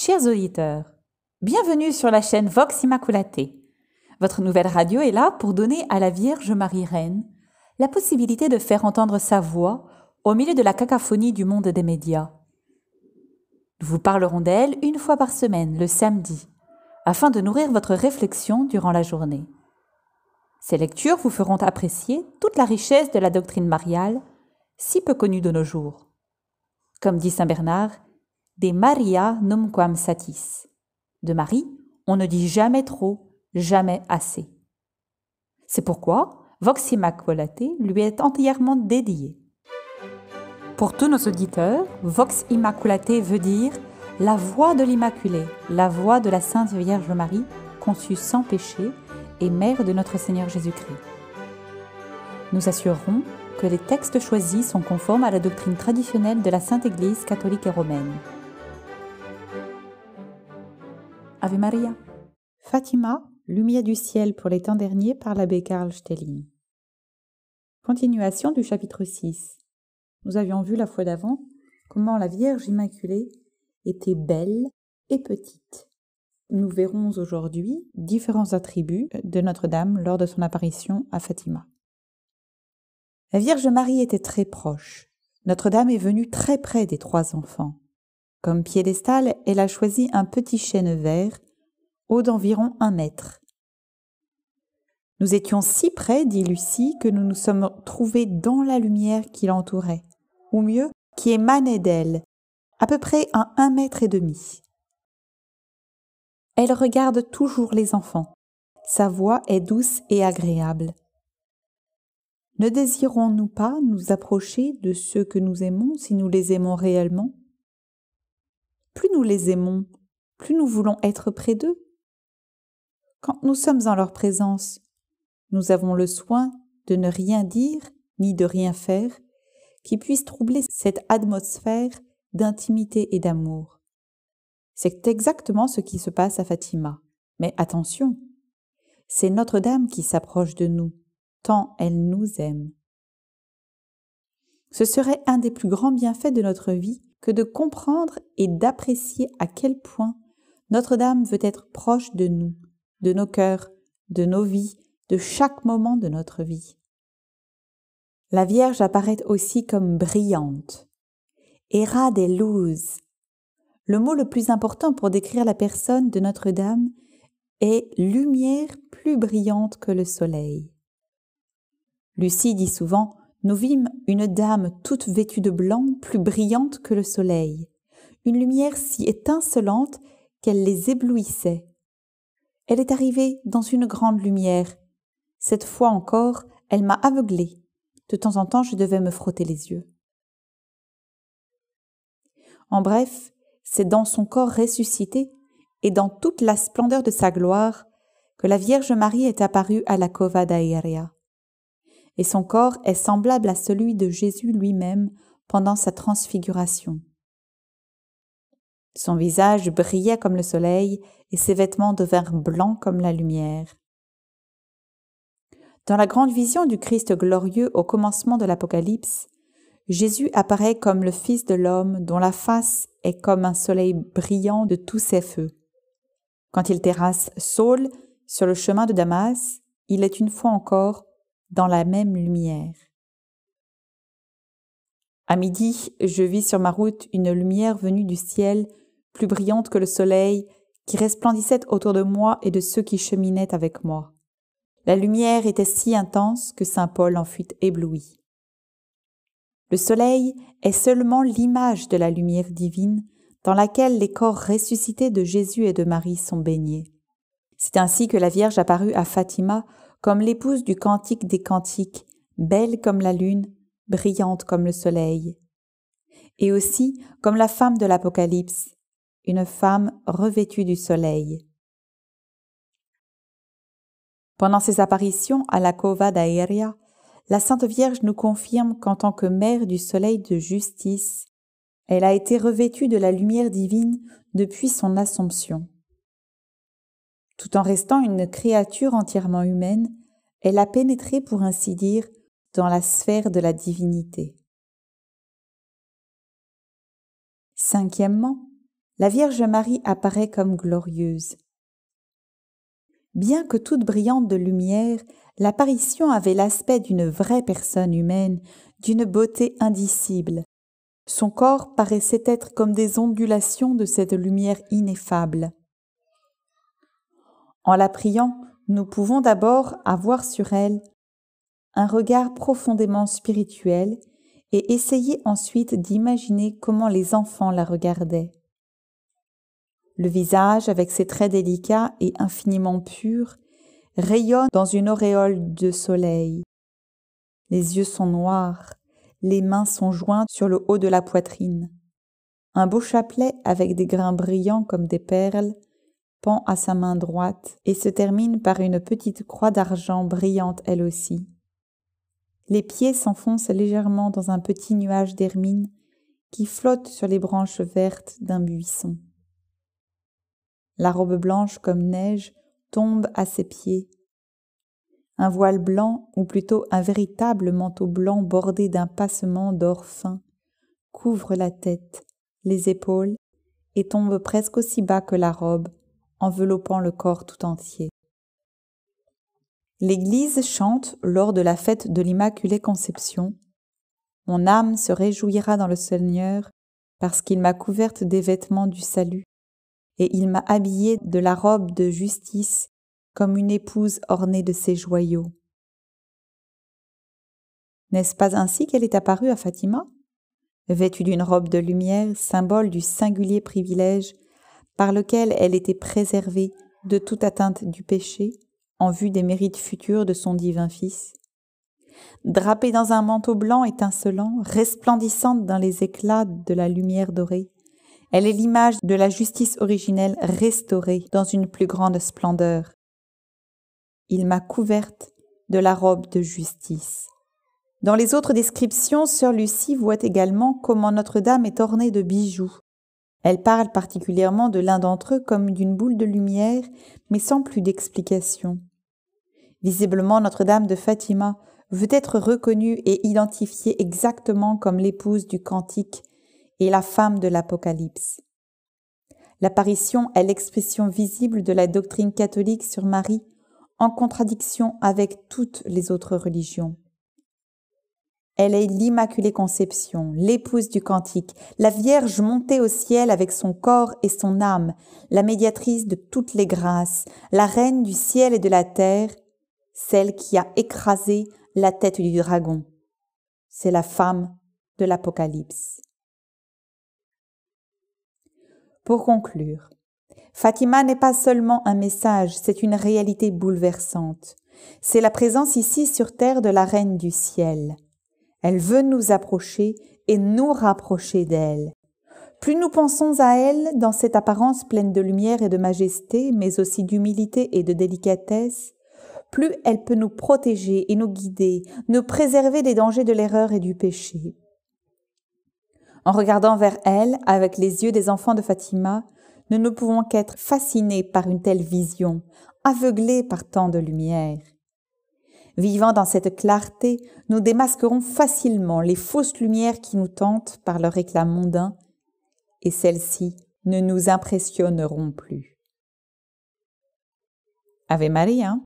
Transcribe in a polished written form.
Chers auditeurs, bienvenue sur la chaîne Vox Immaculate. Votre nouvelle radio est là pour donner à la Vierge Marie Reine la possibilité de faire entendre sa voix au milieu de la cacophonie du monde des médias. Nous vous parlerons d'elle une fois par semaine, le samedi, afin de nourrir votre réflexion durant la journée. Ces lectures vous feront apprécier toute la richesse de la doctrine mariale, si peu connue de nos jours. Comme dit saint Bernard, de Maria numquam satis. De Marie, on ne dit jamais trop, jamais assez. C'est pourquoi Vox Immaculate lui est entièrement dédiée. Pour tous nos auditeurs, Vox Immaculate veut dire la voix de l'Immaculée, la voix de la Sainte Vierge Marie, conçue sans péché et mère de notre Seigneur Jésus-Christ. Nous assurerons que les textes choisis sont conformes à la doctrine traditionnelle de la Sainte Église catholique et romaine. Ave Maria. Fatima, lumière du ciel pour les temps derniers par l'abbé Karl Stelling. Continuation du chapitre 6. Nous avions vu la fois d'avant comment la Vierge Immaculée était belle et petite. Nous verrons aujourd'hui différents attributs de Notre-Dame lors de son apparition à Fatima. La Vierge Marie était très proche. Notre-Dame est venue très près des trois enfants. Comme piédestal, elle a choisi un petit chêne vert, haut d'environ 1 mètre. Nous étions si près, dit Lucie, que nous nous sommes trouvés dans la lumière qui l'entourait, ou mieux, qui émanait d'elle, à peu près à 1,5 mètre. Elle regarde toujours les enfants. Sa voix est douce et agréable. Ne désirons-nous pas nous approcher de ceux que nous aimons si nous les aimons réellement ? Plus nous les aimons, plus nous voulons être près d'eux. Quand nous sommes en leur présence, nous avons le soin de ne rien dire ni de rien faire qui puisse troubler cette atmosphère d'intimité et d'amour. C'est exactement ce qui se passe à Fatima. Mais attention, c'est Notre-Dame qui s'approche de nous, tant elle nous aime. Ce serait un des plus grands bienfaits de notre vie que de comprendre et d'apprécier à quel point Notre-Dame veut être proche de nous, de nos cœurs, de nos vies, de chaque moment de notre vie. La Vierge apparaît aussi comme brillante. Era de luz. Le mot le plus important pour décrire la personne de Notre-Dame est lumière plus brillante que le soleil. Lucie dit souvent « Nous vîmes une dame toute vêtue de blanc, plus brillante que le soleil, une lumière si étincelante qu'elle les éblouissait. Elle est arrivée dans une grande lumière. Cette fois encore, elle m'a aveuglée. De temps en temps, je devais me frotter les yeux. » En bref, c'est dans son corps ressuscité et dans toute la splendeur de sa gloire que la Vierge Marie est apparue à la Cova d'Airea. Et son corps est semblable à celui de Jésus lui-même pendant sa transfiguration. Son visage brillait comme le soleil et ses vêtements devinrent blancs comme la lumière. Dans la grande vision du Christ glorieux au commencement de l'Apocalypse, Jésus apparaît comme le Fils de l'homme dont la face est comme un soleil brillant de tous ses feux. Quand il terrasse Saul sur le chemin de Damas, il est une fois encore dans la même lumière. À midi, je vis sur ma route une lumière venue du ciel, plus brillante que le soleil, qui resplendissait autour de moi et de ceux qui cheminaient avec moi. La lumière était si intense que saint Paul en fut ébloui. Le soleil est seulement l'image de la lumière divine dans laquelle les corps ressuscités de Jésus et de Marie sont baignés. C'est ainsi que la Vierge apparut à Fatima comme l'épouse du Cantique des Cantiques, belle comme la lune, brillante comme le soleil. Et aussi comme la femme de l'Apocalypse, une femme revêtue du soleil. Pendant ses apparitions à la Cova d'Airea, la Sainte Vierge nous confirme qu'en tant que mère du soleil de justice, elle a été revêtue de la lumière divine depuis son Assomption. Tout en restant une créature entièrement humaine, elle a pénétré, pour ainsi dire, dans la sphère de la divinité. Cinquièmement, la Vierge Marie apparaît comme glorieuse. Bien que toute brillante de lumière, l'apparition avait l'aspect d'une vraie personne humaine, d'une beauté indicible. Son corps paraissait être comme des ondulations de cette lumière ineffable. En la priant, nous pouvons d'abord avoir sur elle un regard profondément spirituel et essayer ensuite d'imaginer comment les enfants la regardaient. Le visage, avec ses traits délicats et infiniment purs, rayonne dans une auréole de soleil. Les yeux sont noirs, les mains sont jointes sur le haut de la poitrine. Un beau chapelet avec des grains brillants comme des perles pend à sa main droite et se termine par une petite croix d'argent brillante elle aussi. Les pieds s'enfoncent légèrement dans un petit nuage d'hermine qui flotte sur les branches vertes d'un buisson. La robe blanche comme neige tombe à ses pieds. Un voile blanc, ou plutôt un véritable manteau blanc bordé d'un passement d'or fin, couvre la tête, les épaules et tombe presque aussi bas que la robe, enveloppant le corps tout entier. L'Église chante lors de la fête de l'Immaculée Conception « Mon âme se réjouira dans le Seigneur, parce qu'il m'a couverte des vêtements du salut, et il m'a habillée de la robe de justice, comme une épouse ornée de ses joyaux. » N'est-ce pas ainsi qu'elle est apparue à Fatima? Vêtue d'une robe de lumière, symbole du singulier privilège par lequel elle était préservée de toute atteinte du péché, en vue des mérites futurs de son divin Fils. Drapée dans un manteau blanc étincelant, resplendissante dans les éclats de la lumière dorée, elle est l'image de la justice originelle restaurée dans une plus grande splendeur. Il m'a couverte de la robe de justice. Dans les autres descriptions, sœur Lucie voit également comment Notre-Dame est ornée de bijoux. Elle parle particulièrement de l'un d'entre eux comme d'une boule de lumière, mais sans plus d'explication. Visiblement, Notre-Dame de Fatima veut être reconnue et identifiée exactement comme l'épouse du Cantique et la femme de l'Apocalypse. L'apparition est l'expression visible de la doctrine catholique sur Marie, en contradiction avec toutes les autres religions. Elle est l'Immaculée Conception, l'épouse du Cantique, la Vierge montée au ciel avec son corps et son âme, la médiatrice de toutes les grâces, la reine du ciel et de la terre, celle qui a écrasé la tête du dragon. C'est la femme de l'Apocalypse. Pour conclure, Fatima n'est pas seulement un message, c'est une réalité bouleversante. C'est la présence ici sur terre de la reine du ciel. Elle veut nous approcher et nous rapprocher d'elle. Plus nous pensons à elle dans cette apparence pleine de lumière et de majesté, mais aussi d'humilité et de délicatesse, plus elle peut nous protéger et nous guider, nous préserver des dangers de l'erreur et du péché. En regardant vers elle, avec les yeux des enfants de Fatima, nous ne pouvons qu'être fascinés par une telle vision, aveuglés par tant de lumière. Vivant dans cette clarté, nous démasquerons facilement les fausses lumières qui nous tentent par leur éclat mondain, et celles-ci ne nous impressionneront plus. Ave Maria.